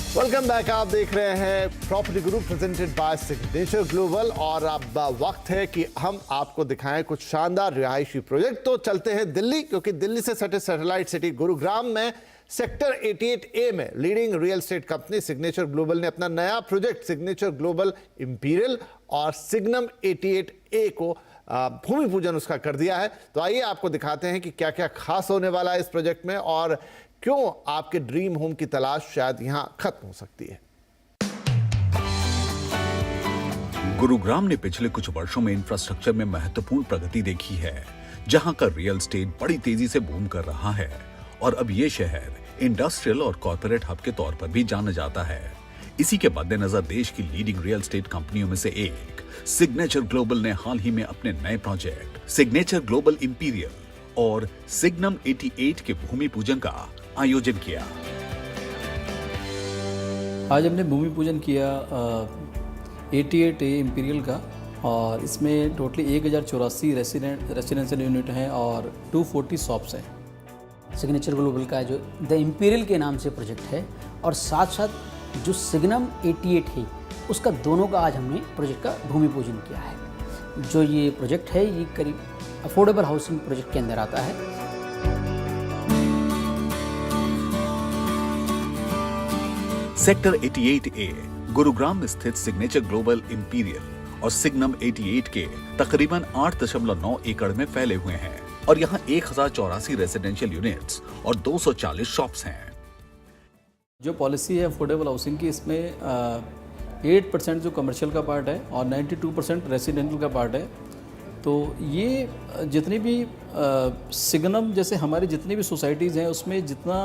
Welcome back. आप देख रहे हैं property Guru presented by signature global और अब वक्त है कि हम आपको दिखाएं कुछ शानदार रिहायशी प्रोजेक्ट। तो चलते हैं दिल्ली, क्योंकि दिल्ली से सटे सैटेलाइट सिटी गुरुग्राम में सेक्टर 88A में leading real estate company signature global ने अपना नया प्रोजेक्ट सिग्नेचर ग्लोबल इंपीरियल और सिग्नम 88A को भूमि पूजन उसका कर दिया है। तो आइए आपको दिखाते हैं कि क्या क्या खास होने वाला है इस प्रोजेक्ट में और क्यों आपके ड्रीम होम की तलाश शायद यहां खत्म हो सकती है। गुरुग्राम ने पिछले कुछ वर्षों में इंफ्रास्ट्रक्चर में महत्वपूर्ण प्रगति देखी है, जहां का रियल एस्टेट बड़ी तेजी से बूम कर रहा है और अब ये शहर इंडस्ट्रियल और कॉर्पोरेट हब के तौर पर भी जाना जाता है। इसी के मद्देनजर देश की लीडिंग रियल एस्टेट कंपनियों में से एक सिग्नेचर ग्लोबल ने हाल ही में अपने नए प्रोजेक्ट सिग्नेचर ग्लोबल इंपीरियल और सिग्नम 88 के भूमि पूजन का आयोजन किया। आज हमने भूमि पूजन किया 88A इंपीरियल का और इसमें टोटली 1084 रेसिडेंशियल यूनिट हैं और 240 शॉप्स हैं। सिग्नेचर ग्लोबल का जो द इंपीरियल के नाम से प्रोजेक्ट है और साथ साथ जो सिग्नम 88 है उसका दोनों का आज हमने प्रोजेक्ट का भूमि पूजन किया है। जो ये प्रोजेक्ट है ये करीब अफोर्डेबल हाउसिंग प्रोजेक्ट के अंदर आता है। सेक्टर 88A गुरुग्राम स्थित सिग्नेचर ग्लोबल इंपीरियल और सिग्नम 88 के तकरीबन 8.9 एकड़ में फैले हुए हैं और यहाँ 1084 रेजिडेंशियल यूनिट्स और 240 शॉप्स हैं। जो पॉलिसी है अफोर्डेबल हाउसिंग की, इसमें 8% जो कमर्शियल का पार्ट है और 92% रेसिडेंशियल का पार्ट है। तो ये जितनी भी सिग्नम जैसे हमारी जितनी भी सोसाइटीज़ हैं उसमें जितना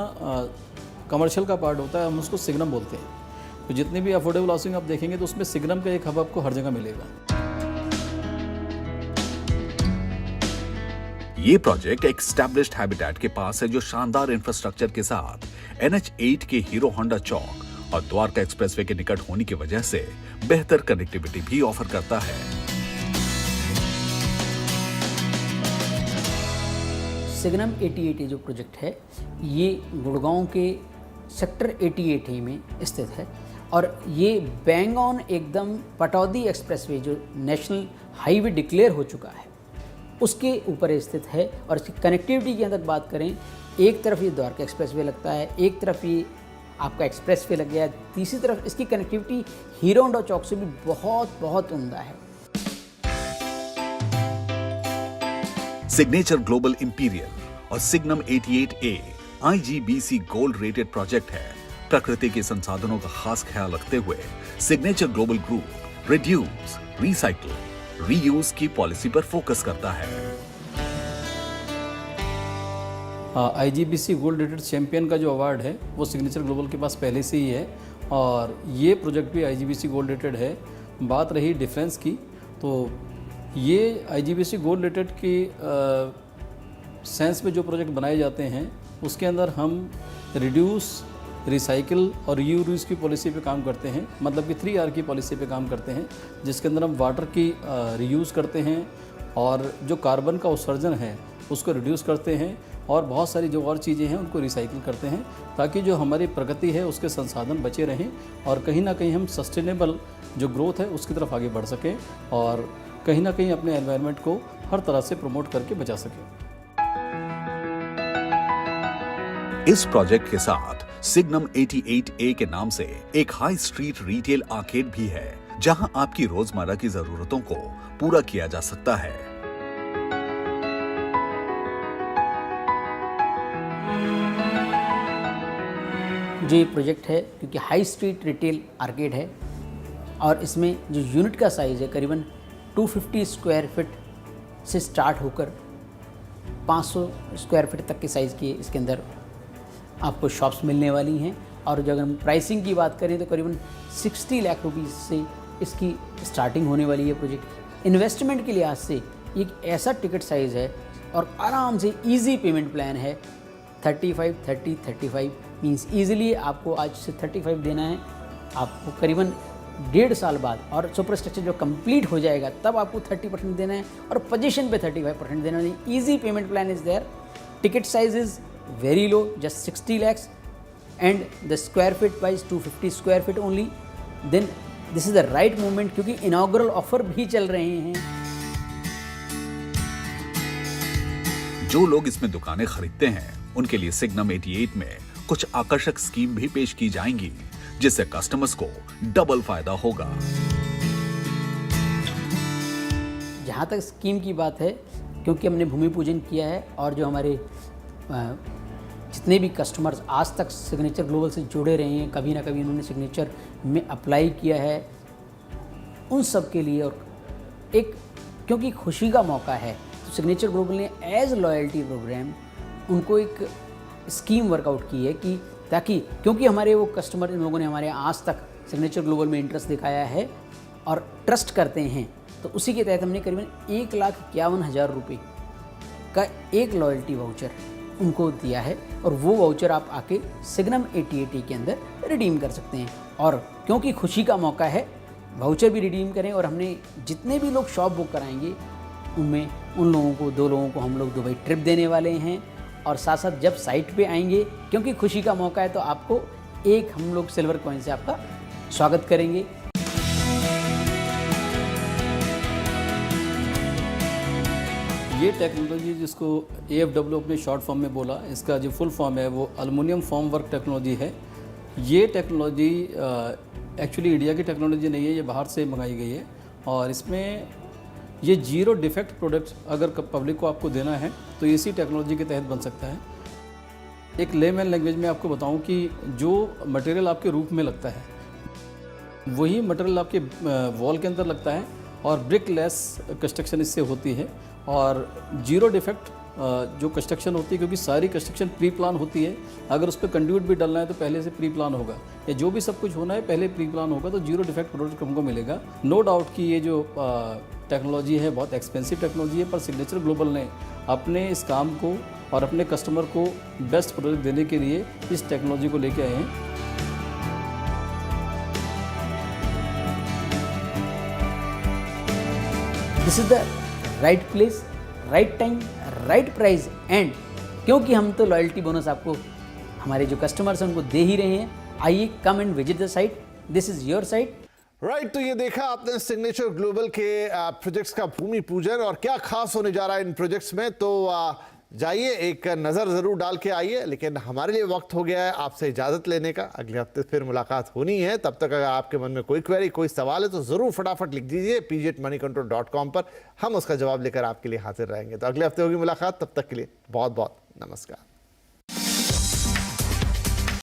कमर्शियल का पार्ट होता है हम उसको सिग्नम बोलते हैं। तो जितनी भी अफोर्डेबल हाउसिंग आप देखेंगे तो उसमें सिग्नम का एक हब आपको हर जगह मिलेगा। ये प्रोजेक्ट एक एस्टैब्लिश्ड हैबिटेट के पास है जो शानदार इंफ्रास्ट्रक्चर के साथ NH8 के हीरो होंडा चौक और द्वारका एक्सप्रेसवे के निकट होने की वजह से बेहतर कनेक्टिविटी भी ऑफर करता है। सिग्नम 88 जो प्रोजेक्ट है ये गुड़गांव के सेक्टर 88 में स्थित है और ये बैंग ऑन एकदम पटौदी एक्सप्रेसवे जो नेशनल हाईवे डिक्लेयर हो चुका है उसके ऊपर स्थित है। और इसकी कनेक्टिविटी की अंदर बात करें, एक तरफ ये द्वारका एक्सप्रेसवे लगता है, एक तरफ ये आपका एक्सप्रेसवे लग गया, तीसरी तरफ इसकी कनेक्टिविटी हीरो होंडा चौक से भी बहुत बहुत उम्दा है। सिग्नेचर ग्लोबल इंपीरियल और signum 88A IGBC gold rated project है। प्रकृति के संसाधनों का खास ख्याल रखते हुए signature global group reduce, recycle, reuse की पॉलिसी पर फोकस करता है। IGBC गोल्ड रेटेड चैंपियन का जो अवार्ड है वो सिग्नेचर ग्लोबल के पास पहले से ही है और ये प्रोजेक्ट भी IGBC गोल्ड रेटेड है। बात रही डिफरेंस की, तो ये IGBC गोल्ड रेटेड की सेंस में जो प्रोजेक्ट बनाए जाते हैं उसके अंदर हम रिड्यूस, रिसाइकिल और रीयूज की पॉलिसी पे काम करते हैं। मतलब कि 3R की पॉलिसी पे काम करते हैं, जिसके अंदर हम वाटर की रीयूज़ करते हैं और जो कार्बन का उत्सर्जन है उसको रिड्यूस करते हैं और बहुत सारी जो और चीज़ें हैं उनको रिसाइकिल करते हैं, ताकि जो हमारी प्रकृति है उसके संसाधन बचे रहें और कहीं ना कहीं हम सस्टेनेबल जो ग्रोथ है उसकी तरफ आगे बढ़ सकें और कहीं ना कहीं अपने एनवायरनमेंट को हर तरह से प्रमोट करके बचा सकें। इस प्रोजेक्ट के साथ सिग्नम 88A के नाम से एक हाई स्ट्रीट रिटेल आर्केड भी है, जहां आपकी रोजमर्रा की जरूरतों को पूरा किया जा सकता है। जो ये प्रोजेक्ट है क्योंकि हाई स्ट्रीट रिटेल आर्केड है और इसमें जो यूनिट का साइज़ है करीबन 250 स्क्वायर फीट से स्टार्ट होकर 500 स्क्वायर फीट तक के साइज़ की इसके अंदर आपको शॉप्स मिलने वाली हैं। और जो अगर हम प्राइसिंग की बात करें तो करीबन 60 लाख रुपीज़ से इसकी स्टार्टिंग होने वाली है। प्रोजेक्ट इन्वेस्टमेंट के लिहाज से एक ऐसा टिकट साइज़ है और आराम से इजी पेमेंट प्लान है। 35 मीन्स ईजिली आपको आज से 35 देना है, आपको करीबन 1.5 साल बाद और सुपर स्ट्रक्चर जो कंप्लीट हो जाएगा तब आपको 30% देना है और पोजीशन पे 35% देना है। Easy payment plan is there. Ticket size is very low, just 60 lakhs and the square feet wise 250 square feet only, then this is the right moment क्योंकि inaugural offer भी चल रहे हैं। जो लोग इसमें दुकानें खरीदते हैं उनके लिए सिग्नम 88 में कुछ आकर्षक स्कीम भी पेश की जाएंगी, जिससे कस्टमर्स को डबल फायदा होगा। जहाँ तक स्कीम की बात है, क्योंकि हमने भूमि पूजन किया है और जो हमारे जितने भी कस्टमर्स आज तक सिग्नेचर ग्लोबल से जुड़े रहे हैं, कभी ना कभी उन्होंने सिग्नेचर में अप्लाई किया है, उन सब के लिए और एक क्योंकि खुशी का मौका है तो सिग्नेचर ग्लोबल ने एज लॉयल्टी प्रोग्राम उनको एक स्कीम वर्कआउट की है कि ताकि क्योंकि हमारे वो कस्टमर इन लोगों ने हमारे आज तक सिग्नेचर ग्लोबल में इंटरेस्ट दिखाया है और ट्रस्ट करते हैं, तो उसी के तहत हमने करीबन 1,51,000 रुपये का एक लॉयल्टी वाउचर उनको दिया है और वो वाउचर आप आके सिग्नम 88 के अंदर रिडीम कर सकते हैं। और क्योंकि खुशी का मौका है, वाउचर भी रिडीम करें और हमने जितने भी लोग शॉप बुक कराएंगे उनमें उन लोगों को 2 लोगों को हम लोग दुबई ट्रिप देने वाले हैं और साथ साथ जब साइट पे आएंगे क्योंकि खुशी का मौका है तो आपको एक हम लोग सिल्वर कॉइन से आपका स्वागत करेंगे। ये टेक्नोलॉजी जिसको AFW अपने शॉर्ट फॉर्म में बोला, इसका जो फुल फॉर्म है वो एल्युमिनियम फॉर्म वर्क टेक्नोलॉजी है। ये टेक्नोलॉजी एक्चुअली इंडिया की टेक्नोलॉजी नहीं है, ये बाहर से मंगाई गई है और इसमें ये 0 डिफेक्ट प्रोडक्ट अगर पब्लिक को आपको देना है तो इसी टेक्नोलॉजी के तहत बन सकता है। एक लेमैन लैंग्वेज में आपको बताऊं कि जो मटेरियल आपके रूफ में लगता है वही मटेरियल आपके वॉल के अंदर लगता है और ब्रिक लेस कंस्ट्रक्शन इससे होती है और 0 डिफेक्ट जो कंस्ट्रक्शन होती है, क्योंकि सारी कंस्ट्रक्शन प्री प्लान होती है। अगर उस पर कंड्यूट भी डालना है तो पहले से प्री प्लान होगा, या जो भी सब कुछ होना है पहले प्री प्लान होगा, तो 0 डिफेक्ट प्रोडक्ट हमको मिलेगा। नो डाउट कि ये जो टेक्नोलॉजी है बहुत एक्सपेंसिव टेक्नोलॉजी है, पर सिग्नेचर ग्लोबल ने अपने इस काम को और अपने कस्टमर को बेस्ट प्रोडक्ट देने के लिए इस टेक्नोलॉजी को लेके आए हैं। This is the right place, right time, right price and क्योंकि हम तो लॉयल्टी बोनस आपको हमारे जो कस्टमर्स हैं उनको दे ही रहे हैं। आइए, come and visit the site, this is your site. Right, तो ये देखा आपने सिग्नेचर ग्लोबल के प्रोजेक्ट्स का भूमि पूजन और क्या खास होने जा रहा है इन प्रोजेक्ट्स में, तो जाइए एक नज़र ज़रूर डाल के आइए। लेकिन हमारे लिए वक्त हो गया है आपसे इजाज़त लेने का, अगले हफ्ते फिर मुलाकात होनी है। तब तक अगर आपके मन में कोई क्वेरी, कोई सवाल है तो ज़रूर फटाफट लिख दीजिए pg@moneycontrol.com पर, हम उसका जवाब लेकर आपके लिए हाजिर रहेंगे। तो अगले हफ्ते होगी मुलाकात, तब तक के लिए बहुत बहुत नमस्कार।